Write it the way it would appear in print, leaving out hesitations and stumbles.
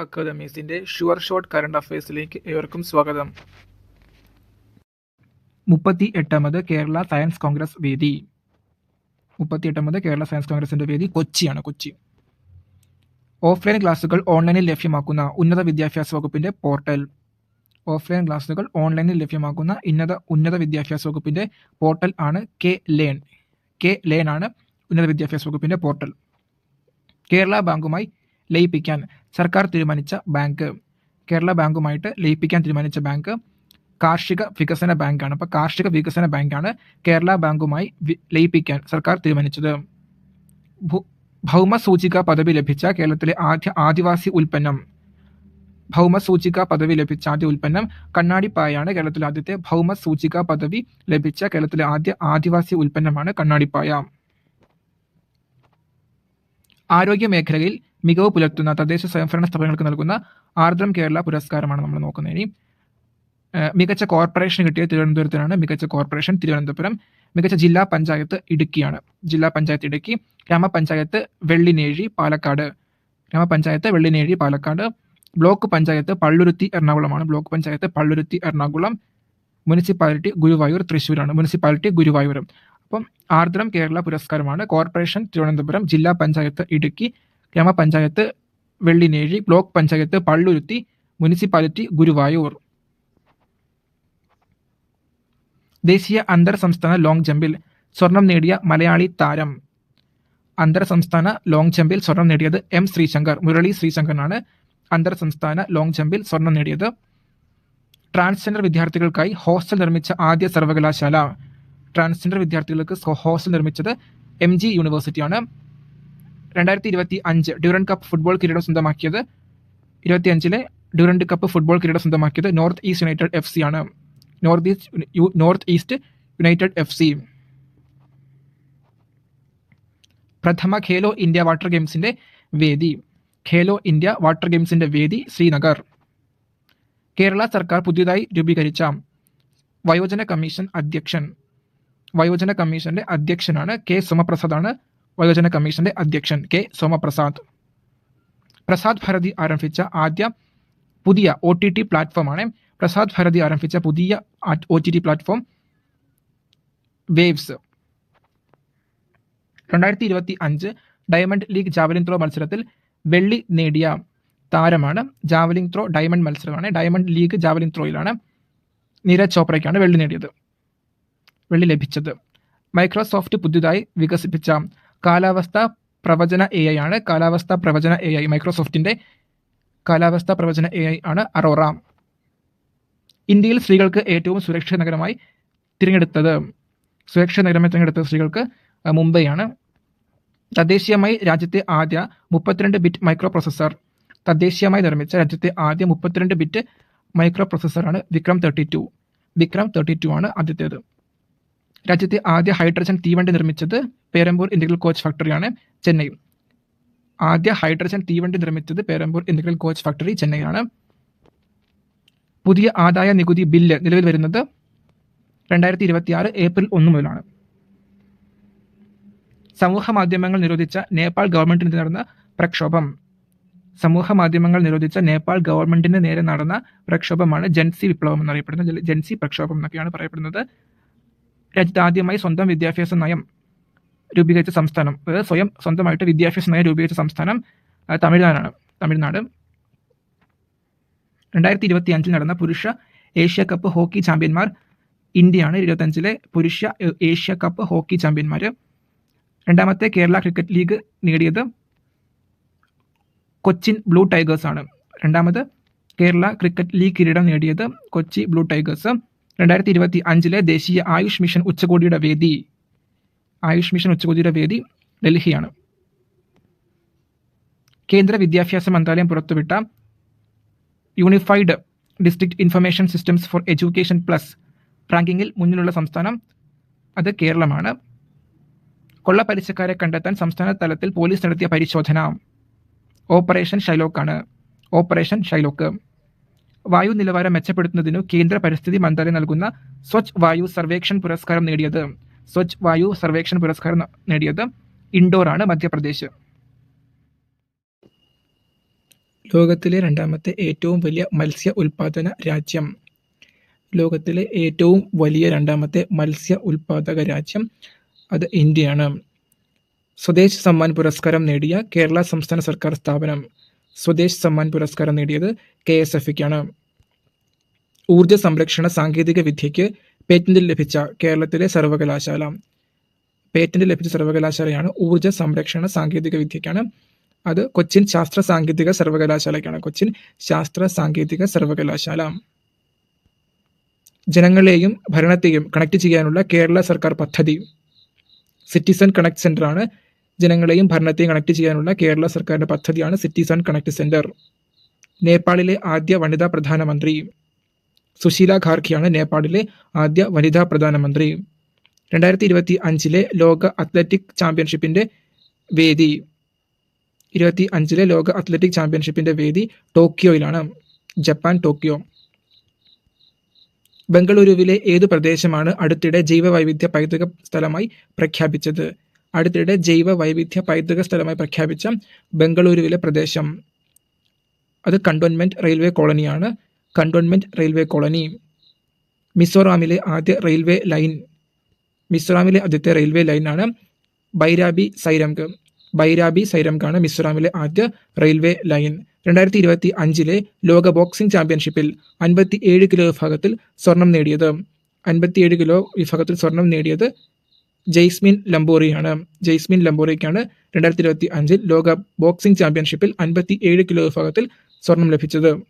അക്കാദമീസിന്റെ sure shot current അഫയേഴ്സിലേക്ക് ഏവർക്കും സ്വാഗതം. 38ാമത് Kerala science congress വേദി. 38ാമത് കേരള സയൻസ് കോൺഗ്രസിന്റെ വേദി കൊച്ചിയാണ്. കൊച്ചി. ഓഫ്ലൈൻ ക്ലാസുകൾ ഓൺലൈനിൽ ലഭ്യമാക്കുന്ന ഉന്നത വിദ്യാഭ്യാസ വകുപ്പിന്റെ പോർട്ടൽ. ഓഫ്ലൈൻ ക്ലാസുകൾ ഓൺലൈനിൽ ലഭ്യമാക്കുന്ന ഉന്നത വിദ്യാഭ്യാസ വകുപ്പിന്റെ പോർട്ടൽ ആണ് K-Learn. K-Learn ആണ് ഉന്നത വിദ്യാഭ്യാസ വകുപ്പിന്റെ പോർട്ടൽ. കേരള ബാങ്കുമായി ലയിപ്പിക്കാൻ സർക്കാർ തീരുമാനിച്ച ബാങ്ക്. കേരള ബാങ്കുമായിട്ട് ലയിപ്പിക്കാൻ തീരുമാനിച്ച ബാങ്ക് കാർഷിക വികസന ബാങ്കാണ്. അപ്പോൾ കാർഷിക വികസന ബാങ്കാണ് കേരള ബാങ്കുമായി ലയിപ്പിക്കാൻ സർക്കാർ തീരുമാനിച്ചത്. ഭൗമസൂചിക പദവി ലഭിച്ച കേരളത്തിലെ ആദ്യ ആദിവാസി ഉൽപ്പന്നം. ഭൗമസൂചിക പദവി ലഭിച്ച ആദ്യ ഉൽപ്പന്നം കണ്ണാടിപ്പായാണ്. കേരളത്തിലെ ആദ്യത്തെ ഭൗമസൂചിക പദവി ലഭിച്ച കേരളത്തിലെ ആദ്യ ആദിവാസി ഉൽപ്പന്നമാണ് കണ്ണാടിപ്പായ. ആരോഗ്യ മേഖലയിൽ മികവ് പുലർത്തുന്ന തദ്ദേശ സ്വയംഭരണ സ്ഥാപനങ്ങൾക്ക് നൽകുന്ന ആർദ്രം കേരള പുരസ്കാരമാണ് നമ്മൾ നോക്കുന്നത്. ഇനി മികച്ച കോർപ്പറേഷൻ കിട്ടിയ തിരുവനന്തപുരത്തിനാണ്. മികച്ച കോർപ്പറേഷൻ തിരുവനന്തപുരം. മികച്ച ജില്ലാ പഞ്ചായത്ത് ഇടുക്കിയാണ്. ജില്ലാ പഞ്ചായത്ത് ഇടുക്കി. ഗ്രാമപഞ്ചായത്ത് വെള്ളിനേഴി പാലക്കാട്. ഗ്രാമപഞ്ചായത്ത് വെള്ളിനേഴി പാലക്കാട്. ബ്ലോക്ക് പഞ്ചായത്ത് പള്ളുരുത്തി എറണാകുളമാണ്. ബ്ലോക്ക് പഞ്ചായത്ത് പള്ളുരുത്തി എറണാകുളം. മുനിസിപ്പാലിറ്റി ഗുരുവായൂർ തൃശ്ശൂരാണ്. മുനിസിപ്പാലിറ്റി ഗുരുവായൂർ. അപ്പം ആർദ്രം കേരള പുരസ്കാരമാണ്. കോർപ്പറേഷൻ തിരുവനന്തപുരം, ജില്ലാ പഞ്ചായത്ത് ഇടുക്കി, ഗ്രാമപഞ്ചായത്ത് വെള്ളിനേഴി, ബ്ലോക്ക് പഞ്ചായത്ത് പള്ളുരുത്തി, മുനിസിപ്പാലിറ്റി ഗുരുവായൂർ. ദേശീയ അന്തർ സംസ്ഥാന ലോങ് ജമ്പിൽ സ്വർണം നേടിയ മലയാളി താരം. അന്തർ സംസ്ഥാന ലോങ് ജമ്പിൽ സ്വർണം നേടിയത് M. ശ്രീശങ്കർ. മുരളി ശ്രീശങ്കറിനാണ് അന്തർ സംസ്ഥാന ലോങ് ജമ്പിൽ സ്വർണം നേടിയത്. ട്രാൻസ്ജെൻഡർ വിദ്യാർത്ഥികൾക്കായി ഹോസ്റ്റൽ നിർമ്മിച്ച ആദ്യ സർവകലാശാല. ട്രാൻസ്ജെൻഡർ വിദ്യാർത്ഥികൾക്ക് ഹോസ്റ്റൽ നിർമ്മിച്ചത് MG യൂണിവേഴ്സിറ്റിയാണ്. 2025 ഡ്യൂറന്റ് കപ്പ് ഫുട്ബോൾ കിരീടം സ്വന്തമാക്കിയത് 25ലെ ഡ്യൂറന്റ് കപ്പ് ഫുട്ബോൾ കിരീടം സ്വന്തമാക്കിയത് നോർത്ത് ഈസ്റ്റ് യുണൈറ്റഡ് FC ആണ്. North east United FC. പ്രഥമ ഖേലോ ഇന്ത്യ വാട്ടർ ഗെയിംസിന്റെ വേദി. ഖേലോ ഇന്ത്യ വാട്ടർ ഗെയിംസിന്റെ വേദി ശ്രീനഗർ. കേരള സർക്കാർ പുതിയതായി രൂപീകരിച്ച വയോജന കമ്മീഷൻ അധ്യക്ഷൻ. വയോജന കമ്മീഷന്റെ അധ്യക്ഷനാണ് K. സോമപ്രസാദ് ആണ്. വയോജന കമ്മീഷന്റെ അധ്യക്ഷൻ K. സോമപ്രസാദ്. പ്രസാദ് ഭാരതി ആരംഭിച്ച പുതിയ OTT പ്ലാറ്റ്ഫോമാണ്. പ്രസാദ് ഭാരതി ആരംഭിച്ച പുതിയ OTT platform waves. 2025 diamond league javelin throw മത്സരത്തിൽ വെള്ളി നേടിയ താരമാണ്. ജാവലിൻ ത്രോ ഡയമണ്ട് മത്സരമാണ്. ഡയമണ്ട് ലീഗ് ജാവലിൻ ത്രോയിലാണ് നീരജ് ചോപ്രയ്ക്കാണ് വെള്ളി ലഭിച്ചത്. മൈക്രോസോഫ്റ്റ് പുതുതായി വികസിപ്പിച്ച കാലാവസ്ഥാ പ്രവചന AI ആണ്. കാലാവസ്ഥാ പ്രവചന AI മൈക്രോസോഫ്റ്റിന്റെ കാലാവസ്ഥാ പ്രവചന AI ആണ് അറോറ. ഇന്ത്യയിൽ സ്ത്രീകൾക്ക് ഏറ്റവും സുരക്ഷിത നഗരമായി തിരഞ്ഞെടുത്തത് സ്ത്രീകൾക്ക് മുംബൈയാണ്. തദ്ദേശീയമായി രാജ്യത്തെ ആദ്യ 32 ബിറ്റ് മൈക്രോ പ്രൊസസ്സർ. തദ്ദേശീയമായി നിർമ്മിച്ച രാജ്യത്തെ ആദ്യ 32 ബിറ്റ് മൈക്രോ പ്രൊസസ്സറാണ് വിക്രം 32. വിക്രം 32 ആണ് ആദ്യത്തേത്. രാജ്യത്തെ ആദ്യ ഹൈഡ്രജൻ തീവണ്ടി നിർമ്മിച്ചത് പേരമ്പൂർ ഇന്റഗ്രൽ കോച്ച് ഫാക്ടറിയാണ്, ചെന്നൈ. ആദ്യ ഹൈഡ്രജൻ തീവണ്ടി നിർമ്മിച്ചത് പേരമ്പൂർ ഇന്റഗ്രൽ കോച്ച് ഫാക്ടറി, ചെന്നൈയാണ്. പുതിയ ആദായ നികുതി ബില്ല് നിലവിൽ വരുന്നത് 2026 ഏപ്രിൽ 1 മുതലാണ്. സമൂഹ മാധ്യമങ്ങൾ നിരോധിച്ച നേപ്പാൾ ഗവൺമെന്റിന് നടന്ന പ്രക്ഷോഭം. സമൂഹ മാധ്യമങ്ങൾ നിരോധിച്ച നേപ്പാൾ ഗവൺമെന്റിന് നേരെ നടന്ന പ്രക്ഷോഭമാണ് ജൻസി വിപ്ലവം എന്നറിയപ്പെടുന്നത്. ജൻസി പ്രക്ഷോഭം എന്നൊക്കെയാണ് പറയപ്പെടുന്നത്. രാജ്യത്ത് ആദ്യമായി സ്വന്തം വിദ്യാഭ്യാസ നയം രൂപീകരിച്ച സംസ്ഥാനം, അതായത് സ്വന്തമായിട്ട് വിദ്യാഭ്യാസ നയം രൂപീകരിച്ച സംസ്ഥാനം തമിഴ്നാട്. 2025 നടന്ന പുരുഷ ഏഷ്യ കപ്പ് ഹോക്കി ചാമ്പ്യന്മാർ ഇന്ത്യയാണ്. 2025 പുരുഷ ഏഷ്യ കപ്പ് ഹോക്കി ചാമ്പ്യന്മാർ. രണ്ടാമത്തെ കേരള ക്രിക്കറ്റ് ലീഗ് നേടിയത് കൊച്ചിൻ ബ്ലൂ ടൈഗേഴ്സ് ആണ്. രണ്ടാമത് കേരള ക്രിക്കറ്റ് ലീഗ് കിരീടം നേടിയത് കൊച്ചി ബ്ലൂ ടൈഗേഴ്സ്. 2025 ദേശീയ ആയുഷ് മിഷൻ ഉച്ചകോടിയുടെ വേദി ഡൽഹിയാണ്. കേന്ദ്ര വിദ്യാഭ്യാസ മന്ത്രാലയം പുറത്തുവിട്ട unified district information systems for education plus റാങ്കിങ്ങിൽ മുന്നിലുള്ള സംസ്ഥാനം അത് കേരളമാണ്. കൊള്ളപ്പലിശക്കാരെ കണ്ടെത്താൻ സംസ്ഥാന തലത്തിൽ പോലീസ് നടത്തിയ പരിശോധന ഓപ്പറേഷൻ ഷൈലോക്ക്. വായു നിലവാരം മെച്ചപ്പെടുത്തുന്നതിനു കേന്ദ്ര പരിസ്ഥിതി മന്ത്രാലയം നൽകുന്ന സ്വച്ഛ് വായു സർവേക്ഷൺ പുരസ്കാരം നേടിയത് ഇൻഡോർ ആണ്, മധ്യപ്രദേശ്. ലോകത്തിലെ രണ്ടാമത്തെ ഏറ്റവും വലിയ മത്സ്യ ഉൽപാദന രാജ്യം. ലോകത്തിലെ ഏറ്റവും വലിയ രണ്ടാമത്തെ മത്സ്യ ഉൽപാദക രാജ്യം അത് ഇന്ത്യയാണ്. സ്വദേശ് സമ്മാൻ പുരസ്കാരം നേടിയ കേരള സംസ്ഥാന സർക്കാർ സ്ഥാപനം. സ്വദേശ് സമ്മാൻ പുരസ്കാരം നേടിയത് KSFE-ക്കാണ്. ഊർജ്ജ സംരക്ഷണ സാങ്കേതിക വിദ്യയ്ക്ക് പേറ്റന്റ് ലഭിച്ച കേരളത്തിലെ സർവകലാശാല. പേറ്റന്റ് ലഭിച്ച സർവകലാശാലയാണ് ഊർജ്ജ സംരക്ഷണ സാങ്കേതിക വിദ്യയ്ക്കാണ്. അത് കൊച്ചിൻ ശാസ്ത്ര സാങ്കേതിക സർവകലാശാലയ്ക്കാണ്. കൊച്ചിൻ ശാസ്ത്ര സാങ്കേതിക സർവകലാശാല. ജനങ്ങളെയും ഭരണത്തെയും കണക്ട് ചെയ്യാനുള്ള കേരള സർക്കാർ പദ്ധതി സിറ്റിസൺ കണക്ട് സെന്റർ ആണ്. ജനങ്ങളെയും ഭരണത്തെയും കണക്ട് ചെയ്യാനുള്ള കേരള സർക്കാരിന്റെ പദ്ധതിയാണ് സിറ്റിസൺ കണക്ട് സെന്റർ. നേപ്പാളിലെ ആദ്യ വനിതാ പ്രധാനമന്ത്രി സുശീല ഖാർഗെയാണ് നേപ്പാളിലെ ആദ്യ വനിതാ പ്രധാനമന്ത്രി. 2025 ലോക അത്ലറ്റിക് ചാമ്പ്യൻഷിപ്പിന്റെ വേദി 25 ലോക അത്ലറ്റിക് ചാമ്പ്യൻഷിപ്പിന്റെ വേദി ടോക്കിയോയിലാണ്. Japan Tokyo. ബംഗളൂരുവിലെ ഏതു പ്രദേശമാണ് അടുത്തിടെ ജൈവ വൈവിധ്യ പൈതൃക സ്ഥലമായി പ്രഖ്യാപിച്ചത്? അടുത്തിടെ ജൈവ വൈവിധ്യ പൈതൃക സ്ഥലമായി പ്രഖ്യാപിച്ച ബംഗളൂരുവിലെ പ്രദേശം അത് കണ്ടോൺമെന്റ് റെയിൽവേ കോളനിയാണ്. Cantonment railway colony. മിസോറാമിലെ ആദ്യത്തെ റെയിൽവേ ലൈനാണ് ബൈരാബി സൈരംഗ്. ബൈരാബി സൈരംഗാണ് മിസോറാമിലെ ആദ്യ റെയിൽവേ ലൈൻ. 2025 ലോക ബോക്സിംഗ് ചാമ്പ്യൻഷിപ്പിൽ 57 കിലോ വിഭാഗത്തിൽ സ്വർണം നേടിയത് ജെയ്സ്മിൻ ലംബോറിയാണ്. ജെയ്സ്മിൻ ലംബോറിക്കാണ് 2025 ലോക ബോക്സിംഗ് ചാമ്പ്യൻഷിപ്പിൽ 57 കിലോ വിഭാഗത്തിൽ സ്വർണം ലഭിച്ചത്.